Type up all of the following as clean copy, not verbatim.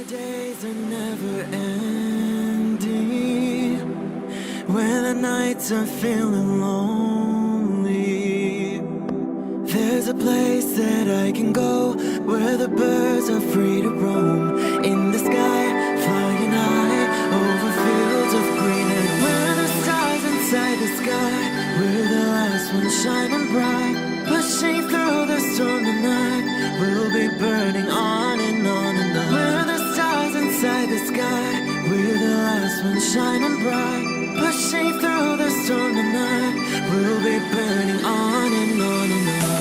days are never ending, when the nights are feeling lonely. There's a place that I can go, where the birds are free to roam, in the sky, flying high, over fields of green. And where the stars inside the sky, we're the last ones shining bright, pushing through the storm tonight. We'll be burning on and on and on. We're the stars inside the sky, we're the last ones shining bright, pushing through the storm tonight. We'll be burning on and on and on.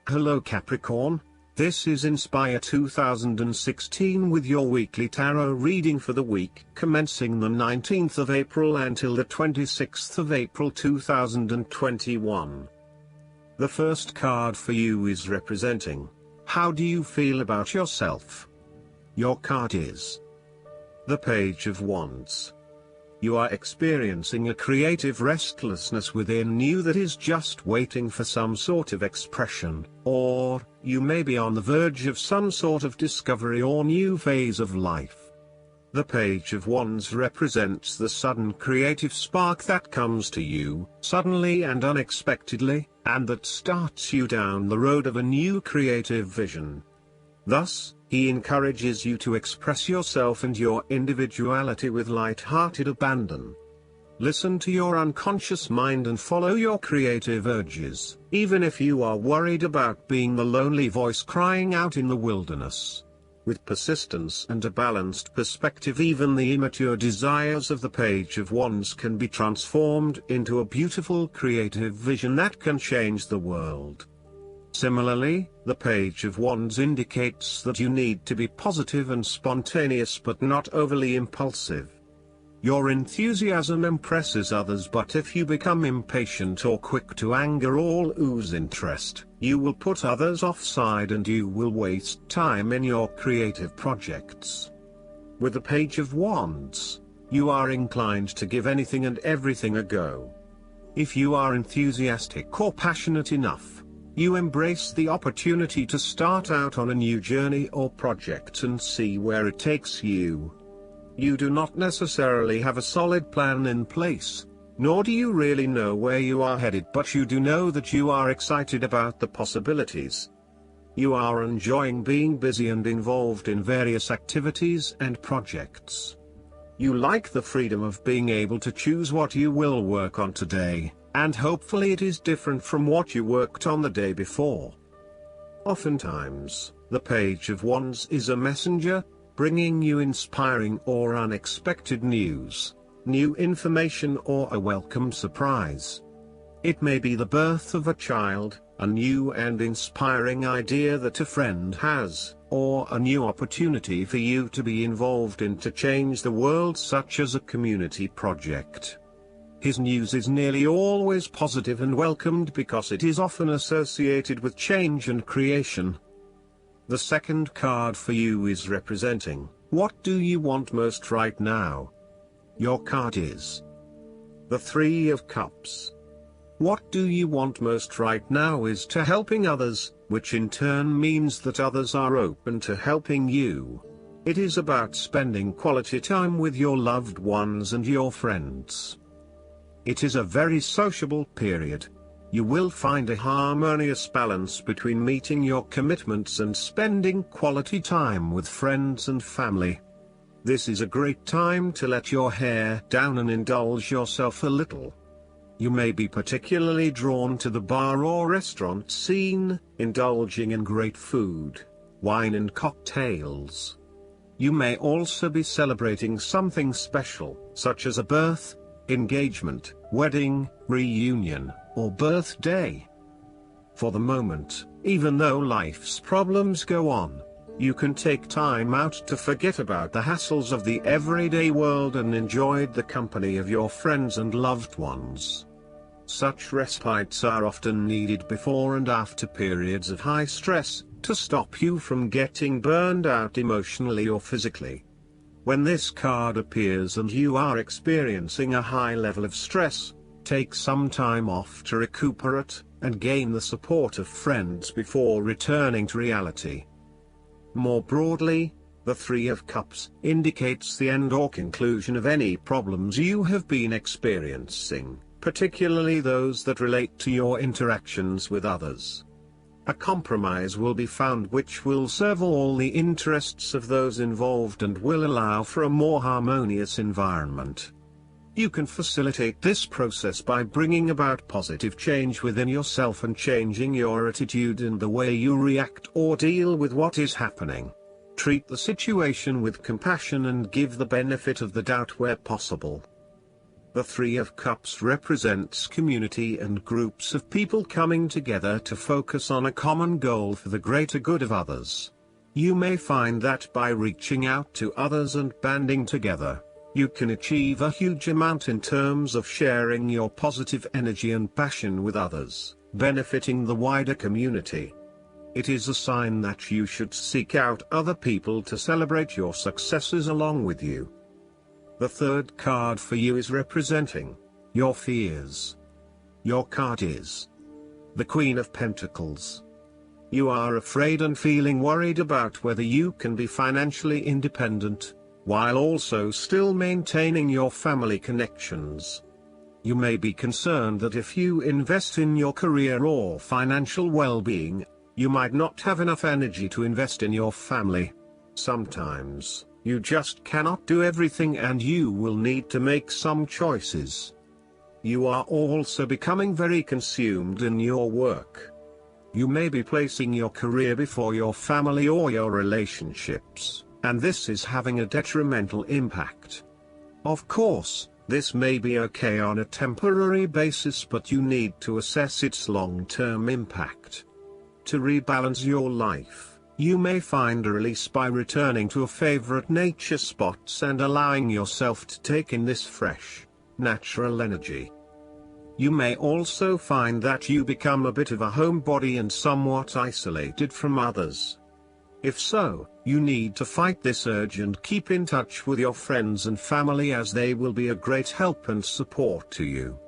Hello Capricorn, this is Inspire 2016 with your weekly tarot reading for the week commencing the 19th of April until the 26th of April 2021. The first card for you is representing, how do you feel about yourself? Your card is the Page of Wands. You are experiencing a creative restlessness within you that is just waiting for some sort of expression, or you may be on the verge of some sort of discovery or new phase of life. The Page of Wands represents the sudden creative spark that comes to you, suddenly and unexpectedly, and that starts you down the road of a new creative vision. Thus, he encourages you to express yourself and your individuality with light-hearted abandon. Listen to your unconscious mind and follow your creative urges, even if you are worried about being the lonely voice crying out in the wilderness. With persistence and a balanced perspective, even the immature desires of the Page of Wands can be transformed into a beautiful creative vision that can change the world. Similarly, the Page of Wands indicates that you need to be positive and spontaneous but not overly impulsive. Your enthusiasm impresses others, but if you become impatient or quick to anger or lose interest, you will put others offside and you will waste time in your creative projects. With the Page of Wands, you are inclined to give anything and everything a go. If you are enthusiastic or passionate enough, you embrace the opportunity to start out on a new journey or project and see where it takes you. You do not necessarily have a solid plan in place, nor do you really know where you are headed, but you do know that you are excited about the possibilities. You are enjoying being busy and involved in various activities and projects. You like the freedom of being able to choose what you will work on today, and hopefully it is different from what you worked on the day before. Oftentimes, the Page of Wands is a messenger, bringing you inspiring or unexpected news, new information or a welcome surprise. It may be the birth of a child, a new and inspiring idea that a friend has, or a new opportunity for you to be involved in to change the world, such as a community project. His news is nearly always positive and welcomed because it is often associated with change and creation. The second card for you is representing, what do you want most right now? Your card is the Three of Cups. What do you want most right now is to helping others, which in turn means that others are open to helping you. It is about spending quality time with your loved ones and your friends. It is a very sociable period. You will find a harmonious balance between meeting your commitments and spending quality time with friends and family. This is a great time to let your hair down and indulge yourself a little. You may be particularly drawn to the bar or restaurant scene, indulging in great food, wine and cocktails. You may also be celebrating something special, such as a birth, engagement, wedding, reunion, or birthday. For the moment, even though life's problems go on, you can take time out to forget about the hassles of the everyday world and enjoy the company of your friends and loved ones. Such respites are often needed before and after periods of high stress, to stop you from getting burned out emotionally or physically. When this card appears and you are experiencing a high level of stress, take some time off to recuperate, and gain the support of friends before returning to reality. More broadly, the Three of Cups indicates the end or conclusion of any problems you have been experiencing, particularly those that relate to your interactions with others. A compromise will be found which will serve all the interests of those involved and will allow for a more harmonious environment. You can facilitate this process by bringing about positive change within yourself and changing your attitude and the way you react or deal with what is happening. Treat the situation with compassion and give the benefit of the doubt where possible. The Three of Cups represents community and groups of people coming together to focus on a common goal for the greater good of others. You may find that by reaching out to others and banding together, you can achieve a huge amount in terms of sharing your positive energy and passion with others, benefiting the wider community. It is a sign that you should seek out other people to celebrate your successes along with you. The third card for you is representing your fears. Your card is the Queen of Pentacles. You are afraid and feeling worried about whether you can be financially independent, while also still maintaining your family connections. You may be concerned that if you invest in your career or financial well-being, you might not have enough energy to invest in your family. Sometimes, you just cannot do everything and you will need to make some choices. You are also becoming very consumed in your work. You may be placing your career before your family or your relationships, and this is having a detrimental impact. Of course, this may be okay on a temporary basis, but you need to assess its long-term impact. To rebalance your life, you may find a release by returning to a favorite nature spots and allowing yourself to take in this fresh, natural energy. You may also find that you become a bit of a homebody and somewhat isolated from others. If so, you need to fight this urge and keep in touch with your friends and family, as they will be a great help and support to you.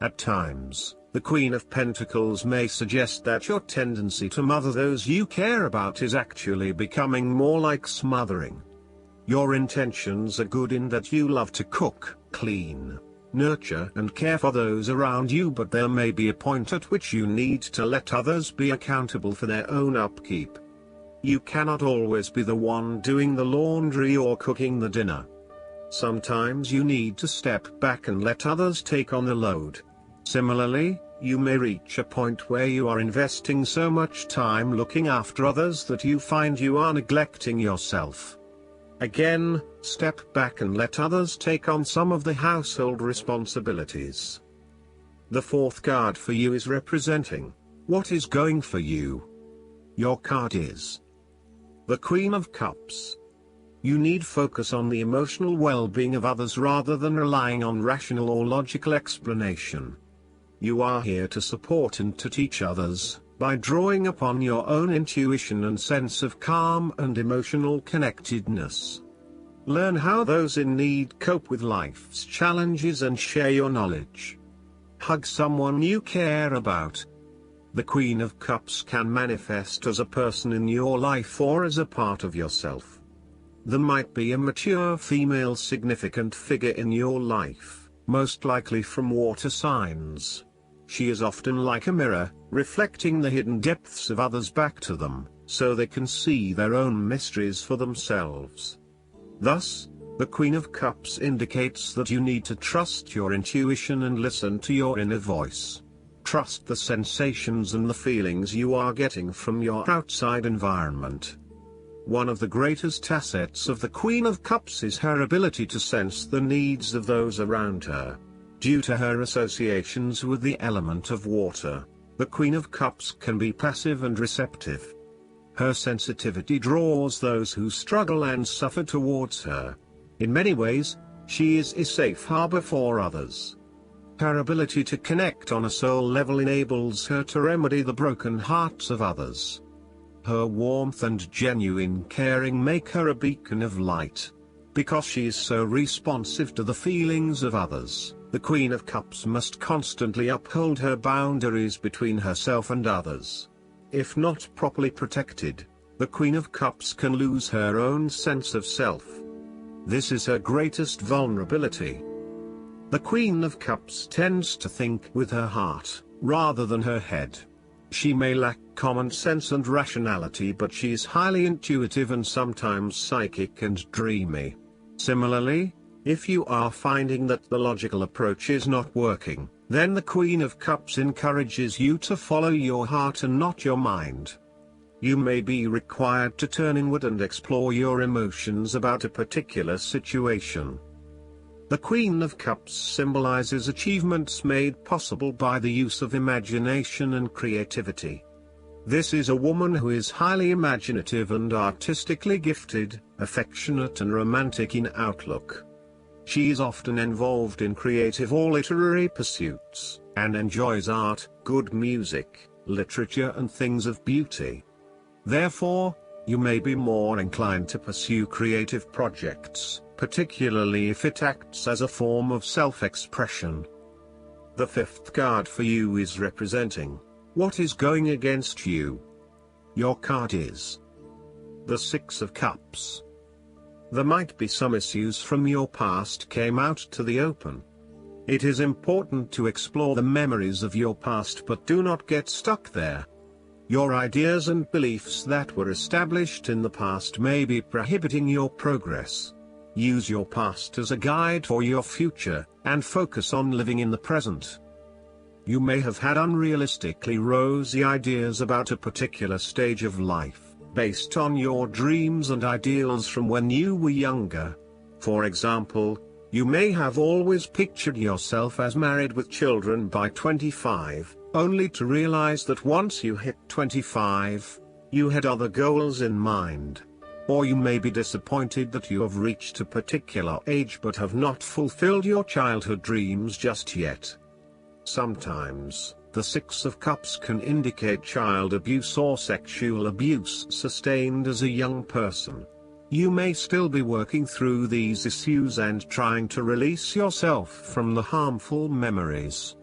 At times, the Queen of Pentacles may suggest that your tendency to mother those you care about is actually becoming more like smothering. Your intentions are good in that you love to cook, clean, nurture and care for those around you, but there may be a point at which you need to let others be accountable for their own upkeep. You cannot always be the one doing the laundry or cooking the dinner. Sometimes you need to step back and let others take on the load. Similarly, you may reach a point where you are investing so much time looking after others that you find you are neglecting yourself. Again, step back and let others take on some of the household responsibilities. The fourth card for you is representing what is going for you. Your card is the Queen of Cups. You need focus on the emotional well-being of others rather than relying on rational or logical explanation. You are here to support and to teach others, by drawing upon your own intuition and sense of calm and emotional connectedness. Learn how those in need cope with life's challenges and share your knowledge. Hug someone you care about. The Queen of Cups can manifest as a person in your life or as a part of yourself. There might be a mature female significant figure in your life, most likely from water signs. She is often like a mirror, reflecting the hidden depths of others back to them, so they can see their own mysteries for themselves. Thus, the Queen of Cups indicates that you need to trust your intuition and listen to your inner voice. Trust the sensations and the feelings you are getting from your outside environment. One of the greatest assets of the Queen of Cups is her ability to sense the needs of those around her. Due to her associations with the element of water, the Queen of Cups can be passive and receptive. Her sensitivity draws those who struggle and suffer towards her. In many ways, she is a safe harbor for others. Her ability to connect on a soul level enables her to remedy the broken hearts of others. Her warmth and genuine caring make her a beacon of light. Because she is so responsive to the feelings of others, the Queen of Cups must constantly uphold her boundaries between herself and others. If not properly protected, the Queen of Cups can lose her own sense of self. This is her greatest vulnerability. The Queen of Cups tends to think with her heart, rather than her head. She may lack common sense and rationality, but she is highly intuitive and sometimes psychic and dreamy. Similarly, if you are finding that the logical approach is not working, then the Queen of Cups encourages you to follow your heart and not your mind. You may be required to turn inward and explore your emotions about a particular situation. The Queen of Cups symbolizes achievements made possible by the use of imagination and creativity. This is a woman who is highly imaginative and artistically gifted, affectionate and romantic in outlook. She is often involved in creative or literary pursuits, and enjoys art, good music, literature and things of beauty. Therefore, you may be more inclined to pursue creative projects, particularly if it acts as a form of self-expression. The fifth card for you is representing what is going against you. Your card is the Six of Cups. There might be some issues from your past came out to the open. It is important to explore the memories of your past, but do not get stuck there. Your ideas and beliefs that were established in the past may be prohibiting your progress. Use your past as a guide for your future, and focus on living in the present. You may have had unrealistically rosy ideas about a particular stage of life, based on your dreams and ideals from when you were younger. For example, you may have always pictured yourself as married with children by 25, only to realize that once you hit 25, you had other goals in mind. Or you may be disappointed that you have reached a particular age but have not fulfilled your childhood dreams just yet. Sometimes, the Six of Cups can indicate child abuse or sexual abuse sustained as a young person. You may still be working through these issues and trying to release yourself from the harmful memories.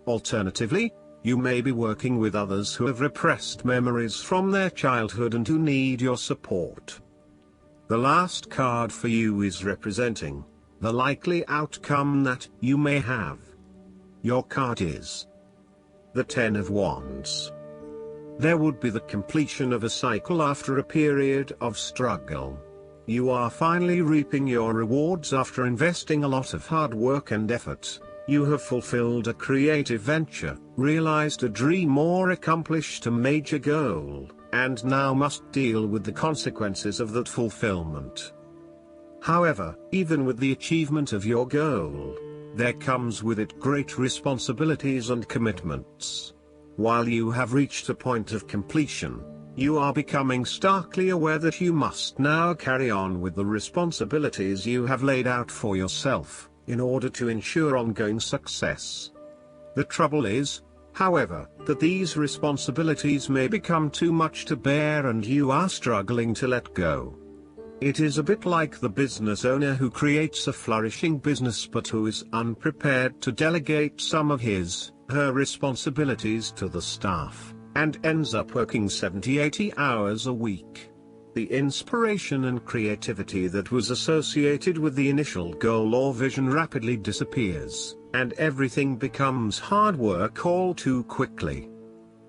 Alternatively, you may be working with others who have repressed memories from their childhood and who need your support. The last card for you is representing the likely outcome that you may have. Your card is the Ten of Wands. There would be the completion of a cycle after a period of struggle. You are finally reaping your rewards after investing a lot of hard work and effort. You have fulfilled a creative venture, realized a dream or accomplished a major goal, and now must deal with the consequences of that fulfillment. However, even with the achievement of your goal, there comes with it great responsibilities and commitments. While you have reached a point of completion, you are becoming starkly aware that you must now carry on with the responsibilities you have laid out for yourself, in order to ensure ongoing success. The trouble is, however, that these responsibilities may become too much to bear and you are struggling to let go. It is a bit like the business owner who creates a flourishing business but who is unprepared to delegate some of her responsibilities to the staff, and ends up working 70-80 hours a week. The inspiration and creativity that was associated with the initial goal or vision rapidly disappears, and everything becomes hard work all too quickly.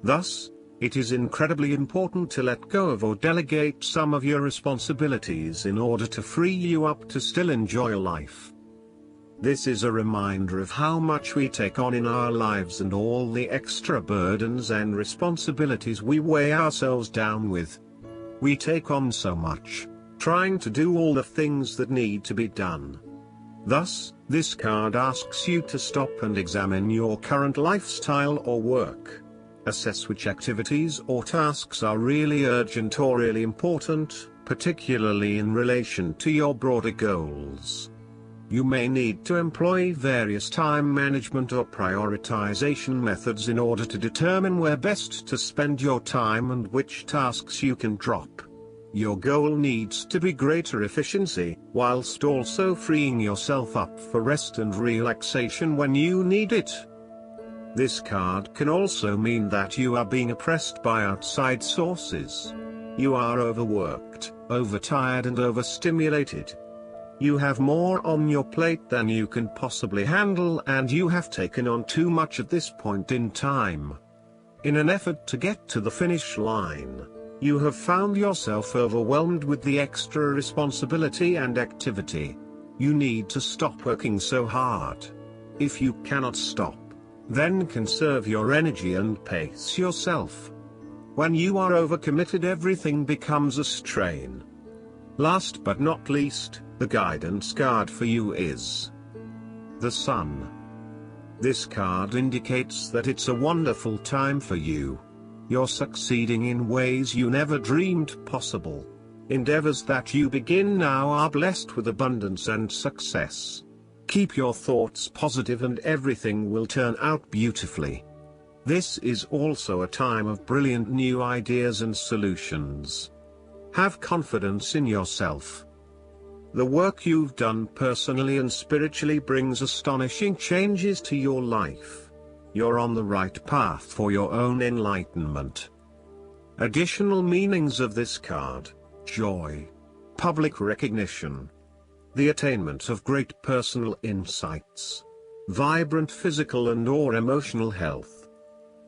Thus, it is incredibly important to let go of or delegate some of your responsibilities in order to free you up to still enjoy life. This is a reminder of how much we take on in our lives and all the extra burdens and responsibilities we weigh ourselves down with. We take on so much, trying to do all the things that need to be done. Thus, this card asks you to stop and examine your current lifestyle or work. Assess which activities or tasks are really urgent or really important, particularly in relation to your broader goals. You may need to employ various time management or prioritization methods in order to determine where best to spend your time and which tasks you can drop. Your goal needs to be greater efficiency, whilst also freeing yourself up for rest and relaxation when you need it. This card can also mean that you are being oppressed by outside sources. You are overworked, overtired and overstimulated. You have more on your plate than you can possibly handle, and you have taken on too much at this point in time. In an effort to get to the finish line, you have found yourself overwhelmed with the extra responsibility and activity. You need to stop working so hard. If you cannot stop, then conserve your energy and pace yourself. When you are overcommitted, everything becomes a strain. Last but not least, the guidance card for you is the Sun. This card indicates that it's a wonderful time for you. You're succeeding in ways you never dreamed possible. Endeavors that you begin now are blessed with abundance and success. Keep your thoughts positive and everything will turn out beautifully. This is also a time of brilliant new ideas and solutions. Have confidence in yourself. The work you've done personally and spiritually brings astonishing changes to your life. You're on the right path for your own enlightenment. Additional meanings of this card: joy, public recognition, the attainment of great personal insights, vibrant physical and/or emotional health.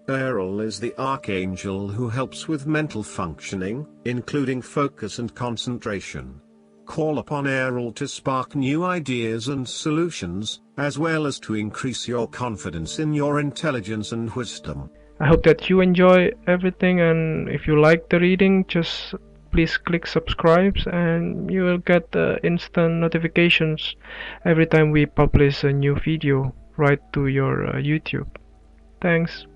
Ariel is the archangel who helps with mental functioning, including focus and concentration. Call upon Ariel to spark new ideas and solutions, as well as to increase your confidence in your intelligence and wisdom. I hope that you enjoy everything, and if you like the reading, just please click subscribe and you will get instant notifications every time we publish a new video right to your YouTube. Thanks.